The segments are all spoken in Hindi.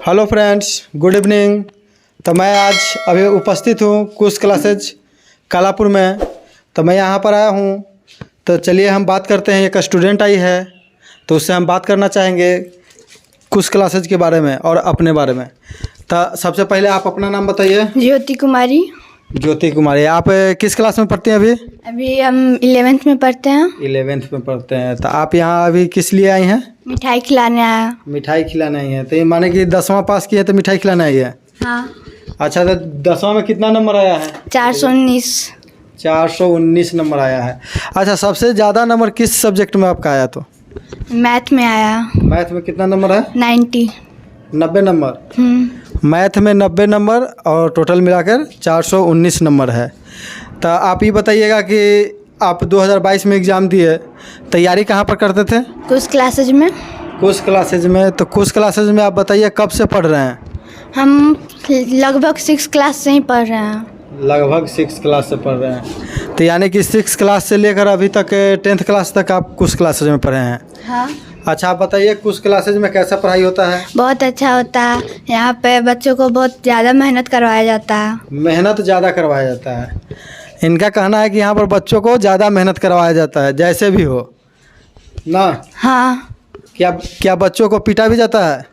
Hello friends, good evening. तो मैं आज अभी उपस्थित हूँ कुछ क्लासेज कालापुर में। तो मैं यहाँ पर आया हूँ, तो चलिए हम बात करते हैं। एक स्टूडेंट आई है तो उससे हम बात करना चाहेंगे कुछ क्लासेज के बारे में और अपने बारे में। तो सबसे पहले आप अपना नाम बताइए। ज्योति कुमारी। ज्योति कुमारी, आप किस क्लास में पढ़ते हैं अभी? अभी हम 11th में पढ़ते हैं। 11th में पढ़ते हैं। तो आप यहाँ अभी किस लिए आई हैं? मिठाई खिलाने आया। मिठाई खिलाने आई हैं। तो ये माने कि 10वां पास की है तो मिठाई खिलाने आई है। हाँ। अच्छा, तो 10वां में कितना नंबर आया है? 419। 419 नंबर आया है। अच्छा, सबसे ज़्यादा नंबर किस सब्जेक्ट में आपका आया? तो मैथ में आया। मैथ में कितना नंबर है? 90 नंबर। मैथ में 90 नंबर और टोटल मिलाकर 419 नंबर है। तो आप ये बताइएगा कि आप 2022 में एग्ज़ाम दिए, तैयारी कहाँ पर करते थे? कुछ क्लासेज में। कुछ क्लासेज में। तो कुछ क्लासेज में आप बताइए कब से पढ़ रहे हैं? हम लगभग 6 क्लास से ही पढ़ रहे हैं। लगभग 6 क्लास से पढ़ रहे हैं। तो यानी कि 6 क्लास से लेकर अभी तक 10th क्लास तक आप कुछ क्लासेज में पढ़े हैं। हाँ। अच्छा, आप बताइए कुछ क्लासेज में कैसा पढ़ाई होता है? बहुत अच्छा होता है। यहाँ पे बच्चों को बहुत ज़्यादा मेहनत करवाया जाता है। मेहनत ज़्यादा करवाया जाता है। इनका कहना है कि यहाँ पर बच्चों को ज़्यादा मेहनत करवाया जाता है, जैसे भी हो ना। हाँ। क्या बच्चों को पीटा भी जाता है?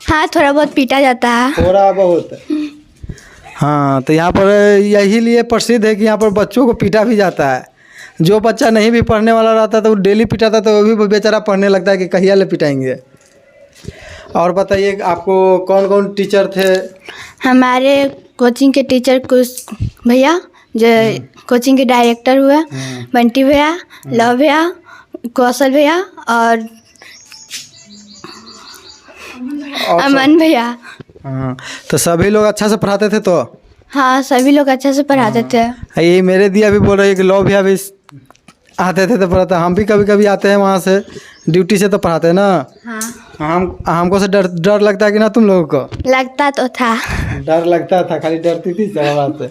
हाँ, थोड़ा बहुत पीटा जाता है। थोड़ा बहुत। हाँ, तो यहाँ पर यही लिए प्रसिद्ध है कि यहाँ पर बच्चों को पीटा भी जाता है। जो बच्चा नहीं भी पढ़ने वाला रहता तो वो डेली पिटाता, तो वो भी बेचारा पढ़ने लगता है कि कहिया ले पिटाएंगे। और बताइए आपको कौन कौन टीचर थे? हमारे कोचिंग के टीचर कुछ भैया, जो कोचिंग के डायरेक्टर हुए, बंटी भैया, लव भैया, कौशल भैया और अमन भैया। हाँ, तो सभी लोग अच्छा से पढ़ाते थे। तो हाँ, सभी लोग अच्छे से पढ़ाते थे। ये मेरे दिया भी बोल रही है कि लव भैया भी आते थे तो पढ़ाते। हम भी कभी कभी आते हैं वहाँ से ड्यूटी से, तो पढ़ाते हैं ना। हाँ। हमको से डर लगता है कि ना तुम लोगों को? लगता तो था। डर लगता था, खाली डरती थी बात से।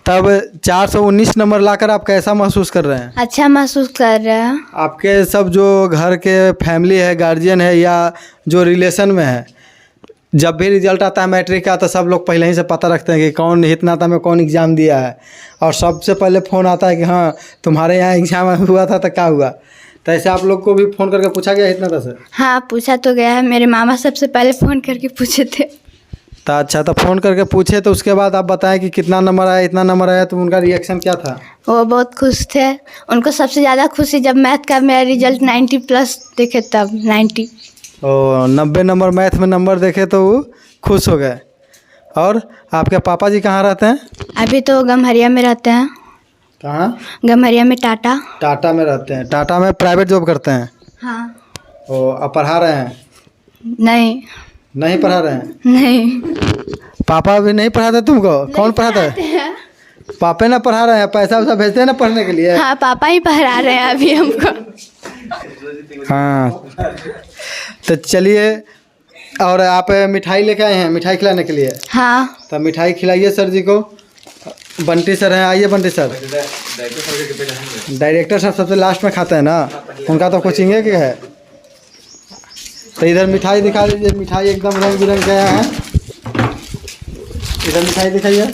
तब 419 नंबर लाकर आप कैसा महसूस कर रहे हैं? अच्छा महसूस कर रहे हैं। आपके सब जो घर के फैमिली है, गार्जियन है या जो रिलेशन में है, जब भी रिजल्ट आता है मैट्रिक का तो सब लोग पहले ही से पता रखते हैं कि कौन हितनाता में कौन एग्ज़ाम दिया है। और सबसे पहले फ़ोन आता है कि हाँ तुम्हारे यहाँ एग्ज़ाम हुआ था तो क्या हुआ। तो ऐसे आप लोग को भी फ़ोन करके पूछा गया हितनाता से? हाँ, पूछा तो गया है। मेरे मामा सबसे पहले फ़ोन करके पूछे थे। तो अच्छा, तो फ़ोन करके पूछे तो उसके बाद आप बताएं कि कितना नंबर आया, इतना नंबर आया, तो उनका रिएक्शन क्या था? वो बहुत खुश थे। उनको सबसे ज़्यादा खुशी जब मैथ का मेरा रिजल्ट 90+ देखे, तब 90। और 90 नंबर मैथ में नंबर देखे तो वो खुश हो गए। और आपके पापा जी कहाँ रहते हैं? अभी तो गम्हरिया में रहते हैं। कहाँ? गम्हरिया में टाटा में रहते हैं। टाटा में प्राइवेट जॉब करते हैं। हाँ। अब पढ़ा रहे हैं? नहीं पढ़ा रहे हैं? नहीं। पापा भी नहीं पढ़ाते तुमको? कौन पढ़ाता है? पापा ना पढ़ा रहे हैं? पैसा वैसा भेजते हैं ना पढ़ने के लिए? हाँ, पापा ही पढ़ा रहे हैं अभी हमको। हाँ, तो चलिए। और आप मिठाई लेके आए हैं मिठाई खिलाने के लिए? हाँ। तो मिठाई खिलाइए सर जी को। बंटी सर हैं, आइए बंटी सर। डायरेक्टर सर सबसे लास्ट में खाते हैं ना, उनका तो कोचिंग है। तो इधर मिठाई दिखा दीजिए। मिठाई एकदम रंग बिरंग गया है। इधर मिठाई दिखाइए।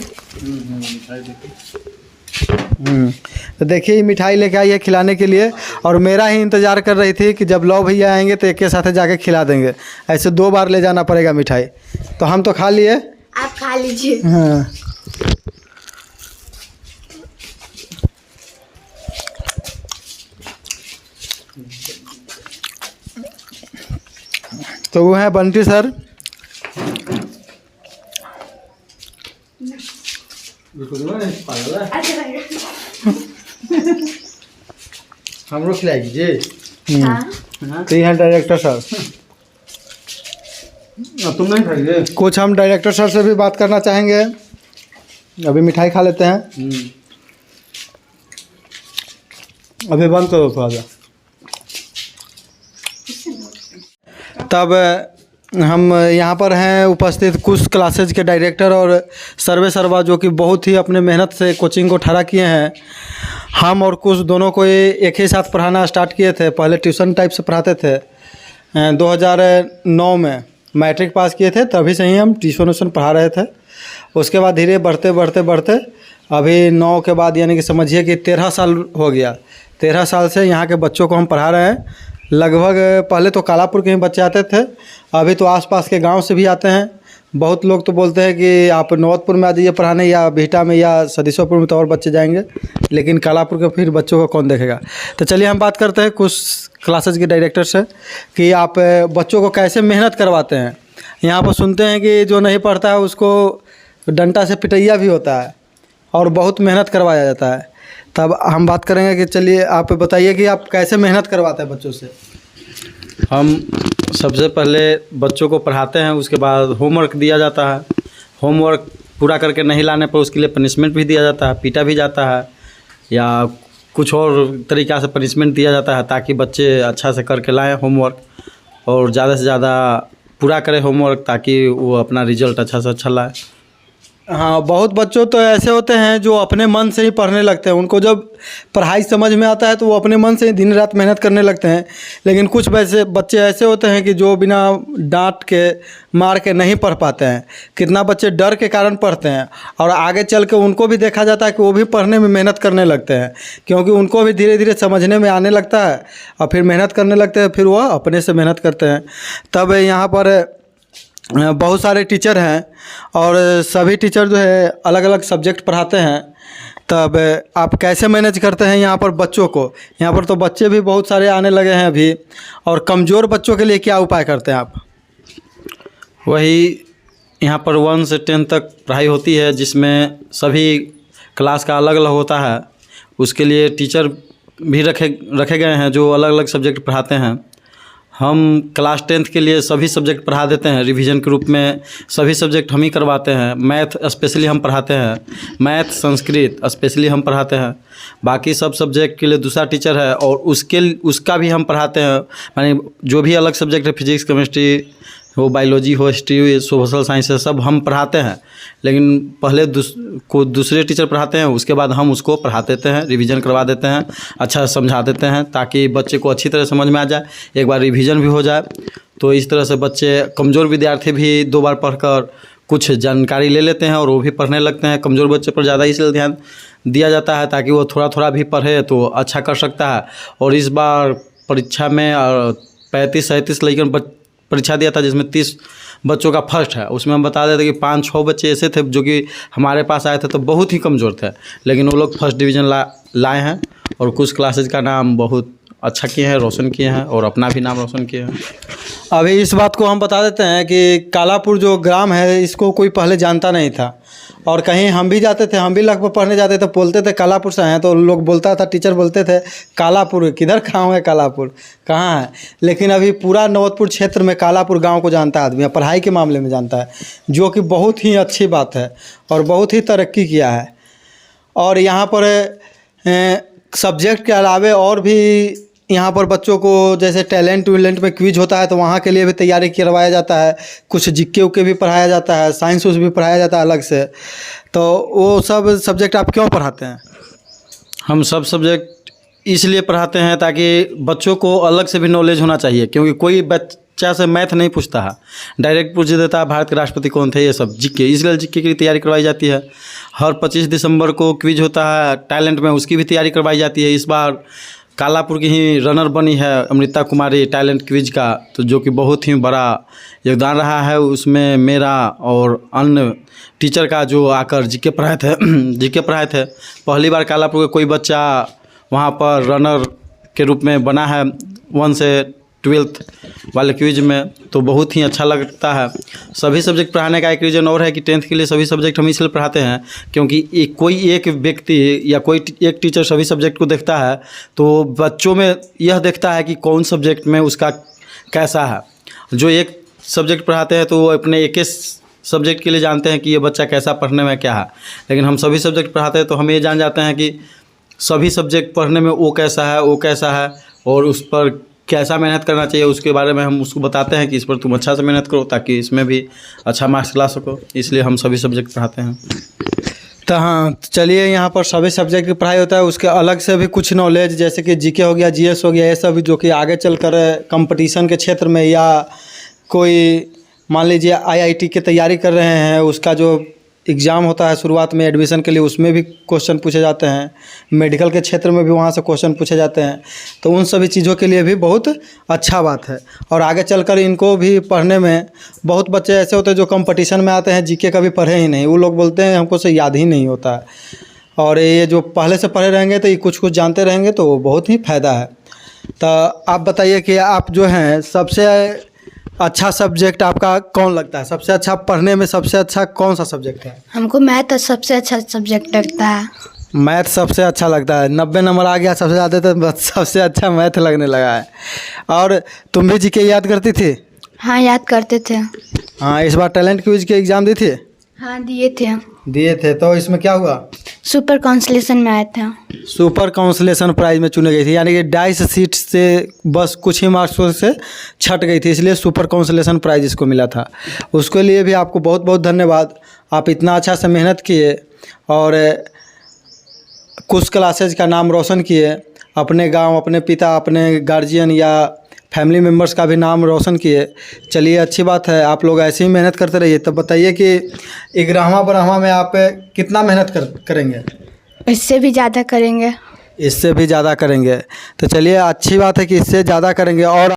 तो देखिए ये मिठाई लेके आई है खिलाने के लिए। और मेरा ही इंतज़ार कर रही थी कि जब लव भैया आएंगे तो एक के साथ जाके खिला देंगे। ऐसे 2 बार ले जाना पड़ेगा मिठाई। तो हम तो खा लिए, आप खा लीजिए। हाँ। तो वो है बंटी सर। हम लोग खिलाएगी जी। तो ये है डायरेक्टर सर। तुम नहीं खाइए? कुछ हम डायरेक्टर सर से भी बात करना चाहेंगे। अभी मिठाई खा लेते हैं। अभी बंद करो थोड़ा सा। तब हम यहाँ पर हैं उपस्थित कुछ क्लासेज के डायरेक्टर और सर्वे सर्वा, जो कि बहुत ही अपने मेहनत से कोचिंग को ठहरा किए हैं। हम और कुछ दोनों को एक ही साथ पढ़ाना स्टार्ट किए थे। पहले ट्यूशन टाइप से पढ़ाते थे 2009 में। मैट्रिक पास किए थे तभी से ही हम ट्यूशन व्यूशन पढ़ा रहे थे। उसके बाद धीरे बढ़ते बढ़ते बढ़ते अभी 9 के बाद यानी कि समझिए कि 13 साल हो गया। 13 साल से यहाँ के बच्चों को हम पढ़ा रहे हैं। लगभग पहले तो कालापुर के ही बच्चे आते थे, अभी तो आसपास के गांव से भी आते हैं। बहुत लोग तो बोलते हैं कि आप नौतपुर में आ जाइए पढ़ाने, या बिहटा में या सदीसोपुर में तो और बच्चे जाएंगे, लेकिन कालापुर के फिर बच्चों को कौन देखेगा। तो चलिए हम बात करते हैं कुछ क्लासेज के डायरेक्टर से कि आप बच्चों को कैसे मेहनत करवाते हैं। यहाँ पर सुनते हैं कि जो नहीं पढ़ता है उसको डंडा से पिटैया भी होता है और बहुत मेहनत करवाया जाता है। तब हम बात करेंगे कि चलिए आप बताइए कि आप कैसे मेहनत करवाते हैं बच्चों से। हम सबसे पहले बच्चों को पढ़ाते हैं, उसके बाद होमवर्क दिया जाता है। होमवर्क पूरा करके नहीं लाने पर उसके लिए पनिशमेंट भी दिया जाता है, पीटा भी जाता है या कुछ और तरीक़ा से पनिशमेंट दिया जाता है ताकि बच्चे अच्छा से करके लाएं होमवर्क और ज़्यादा से ज़्यादा पूरा करें होमवर्क ताकि वो अपना रिजल्ट अच्छा से अच्छा लाए। हाँ, बहुत बच्चों तो ऐसे होते हैं जो अपने मन से ही पढ़ने लगते हैं। उनको जब पढ़ाई समझ में आता है तो वो अपने मन से ही दिन रात मेहनत करने लगते हैं। लेकिन कुछ वैसे बच्चे ऐसे होते हैं कि जो बिना डांट के मार के नहीं पढ़ पाते हैं। कितना बच्चे डर के कारण पढ़ते हैं और आगे चल के उनको भी देखा जाता है कि वो भी पढ़ने में मेहनत करने लगते हैं, क्योंकि उनको भी धीरे धीरे समझने में आने लगता है और फिर मेहनत करने लगते हैं, फिर वह अपने से मेहनत करते हैं। तब यहाँ पर बहुत सारे टीचर हैं और सभी टीचर जो है अलग अलग सब्जेक्ट पढ़ाते हैं। तब आप कैसे मैनेज करते हैं यहाँ पर बच्चों को? यहाँ पर तो बच्चे भी बहुत सारे आने लगे हैं अभी, और कमज़ोर बच्चों के लिए क्या उपाय करते हैं आप? वही यहाँ पर 1 से 10 तक पढ़ाई होती है जिसमें सभी क्लास का अलग अलग होता है। उसके लिए टीचर भी रखे गए हैं जो अलग अलग सब्जेक्ट पढ़ाते हैं। हम क्लास 10th के लिए सभी सब्जेक्ट पढ़ा देते हैं, रिवीजन के रूप में सभी सब्जेक्ट हम ही करवाते हैं। मैथ स्पेशली हम पढ़ाते हैं, मैथ संस्कृत स्पेशली हम पढ़ाते हैं। बाकी सब सब्जेक्ट के लिए दूसरा टीचर है और उसका भी हम पढ़ाते हैं। यानी जो भी अलग सब्जेक्ट है, फिजिक्स केमिस्ट्री हो, बायोलॉजी हो, हिस्ट्री हो, सोशल साइंस है, सब हम पढ़ाते हैं। लेकिन पहले दूसरे टीचर पढ़ाते हैं, उसके बाद हम उसको पढ़ा देते हैं, रिवीजन करवा देते हैं, अच्छा समझा देते हैं ताकि बच्चे को अच्छी तरह समझ में आ जाए, एक बार रिवीजन भी हो जाए। तो इस तरह से बच्चे, कमज़ोर विद्यार्थी भी 2 बार पढ़कर कुछ जानकारी ले लेते हैं और वो भी पढ़ने लगते हैं। कमज़ोर बच्चे पर ज़्यादा इसलिए ध्यान दिया जाता है ताकि वो थोड़ा थोड़ा भी पढ़े तो अच्छा कर सकता है। और इस बार परीक्षा में 35-37 लड़कियों परीक्षा दिया था जिसमें 30 बच्चों का फर्स्ट है। उसमें हम बता देते कि 5-6 बच्चे ऐसे थे जो कि हमारे पास आए थे तो बहुत ही कमज़ोर थे, लेकिन वो लोग फर्स्ट डिवीज़न लाए हैं और कुछ क्लासेज का नाम बहुत अच्छा किए हैं, रोशन किए हैं और अपना भी नाम रोशन किए हैं। अभी इस बात को हम बता देते हैं कि कालापुर जो ग्राम है इसको कोई पहले जानता नहीं था, और कहीं हम भी जाते थे, हम भी लगभग पढ़ने जाते थे, बोलते थे कालापुर से हैं तो लोग बोलता था, टीचर बोलते थे कालापुर किधर गाँव है, कालापुर कहाँ है। लेकिन अभी पूरा नौतपुर क्षेत्र में कालापुर गांव को जानता है आदमी, पढ़ाई के मामले में जानता है, जो कि बहुत ही अच्छी बात है और बहुत ही तरक्की किया है। और यहाँ पर सब्जेक्ट के अलावे और भी यहाँ पर बच्चों को जैसे टैलेंट में क्विज होता है तो वहाँ के लिए भी तैयारी करवाया जाता है। कुछ जीके उके भी पढ़ाया जाता है, साइंस भी पढ़ाया जाता है अलग से। तो वो सब सब्जेक्ट आप क्यों पढ़ाते हैं? हम सब सब्जेक्ट इसलिए पढ़ाते हैं ताकि बच्चों को अलग से भी नॉलेज होना चाहिए, क्योंकि कोई बच्चा से मैथ नहीं पूछता है, डायरेक्ट पूछ देता है भारत के राष्ट्रपति कौन थे, ये सब जीके। इसलिए जीके की तैयारी करवाई जाती है। हर 25 दिसंबर को क्विज होता है टैलेंट में, उसकी भी तैयारी करवाई जाती है। इस बार कालापुर की ही रनर बनी है अमृता कुमारी टैलेंट क्विज का, तो जो कि बहुत ही बड़ा योगदान रहा है। उसमें मेरा और अन्य टीचर का जो आकर जीके पढ़ाए थे। पहली बार कालापुर का कोई बच्चा वहाँ पर रनर के रूप में बना है 1 से 12th वाले क्विज में, तो बहुत ही अच्छा लगता है। सभी सब्जेक्ट पढ़ाने का एक रीज़न और है कि 10th के लिए सभी सब्जेक्ट हम इसलिए पढ़ाते हैं क्योंकि कोई एक व्यक्ति या कोई एक टीचर सभी सब्जेक्ट को देखता है तो बच्चों में यह देखता है कि कौन सब्जेक्ट में उसका कैसा है। जो एक सब्जेक्ट पढ़ाते हैं तो वो अपने एक सब्जेक्ट के लिए जानते हैं कि ये बच्चा कैसा पढ़ने में क्या है, लेकिन हम सभी सब्जेक्ट पढ़ाते हैं तो हम ये जान जाते हैं कि सभी सब्जेक्ट पढ़ने में वो कैसा है और उस पर कैसा मेहनत करना चाहिए, उसके बारे में हम उसको बताते हैं कि इस पर तुम अच्छा से मेहनत करो ताकि इसमें भी अच्छा मार्क्स ला सको। इसलिए हम सभी सब्जेक्ट पढ़ाते हैं। तो हाँ, चलिए यहाँ पर सभी सब्जेक्ट की पढ़ाई होता है, उसके अलग से भी कुछ नॉलेज जैसे कि जीके हो गया, जीएस हो गया, ये सब जो कि आगे चलकर कंपटीशन के क्षेत्र में या कोई मान लीजिए आईआईटी की तैयारी कर रहे हैं, उसका जो एग्ज़ाम होता है शुरुआत में एडमिशन के लिए, उसमें भी क्वेश्चन पूछे जाते हैं। मेडिकल के क्षेत्र में भी वहाँ से क्वेश्चन पूछे जाते हैं। तो उन सभी चीज़ों के लिए भी बहुत अच्छा बात है। और आगे चलकर इनको भी पढ़ने में, बहुत बच्चे ऐसे होते हैं जो कंपटीशन में आते हैं, जीके कभी पढ़े ही नहीं, वो लोग बोलते हैं हमको से याद ही नहीं होता है। और ये जो पहले से पढ़े रहेंगे तो ये कुछ कुछ जानते रहेंगे, तो बहुत ही फ़ायदा है। तो आप बताइए कि आप जो हैं सबसे अच्छा सब्जेक्ट आपका कौन लगता है? सबसे अच्छा पढ़ने में सबसे अच्छा कौन सा सब्जेक्ट है? हमको मैथ सबसे अच्छा सब्जेक्ट लगता है। मैथ सबसे अच्छा लगता है। 90 नंबर आ गया सबसे ज़्यादा, तो बस सबसे अच्छा मैथ लगने लगा है। और तुम भी जीके याद करती थी? हाँ, याद करते थे। हाँ, इस बार टैलेंट क्विज के एग्ज़ाम दी थी? हाँ, दिए थे। तो इसमें क्या हुआ? सुपर कांसलेशन में आए थे। सुपर काउंसलेशन प्राइज में चुनी गई थी, यानी कि 2.5 सीट से बस कुछ ही मार्क्सों से छट गई थी, इसलिए सुपर काउंसलेशन प्राइज इसको मिला था। उसके लिए भी आपको बहुत बहुत धन्यवाद। आप इतना अच्छा से मेहनत किए और कुछ क्लासेज का नाम रोशन किए, अपने गांव, अपने पिता, अपने गार्जियन या फैमिली मेम्बर्स का भी नाम रोशन किए। चलिए, अच्छी बात है। आप लोग ऐसे ही मेहनत करते रहिए। तो बताइए कि 11वां 12वां में आप कितना मेहनत करेंगे? इससे भी ज़्यादा करेंगे। इससे भी ज़्यादा करेंगे। तो चलिए, अच्छी बात है कि इससे ज़्यादा करेंगे। और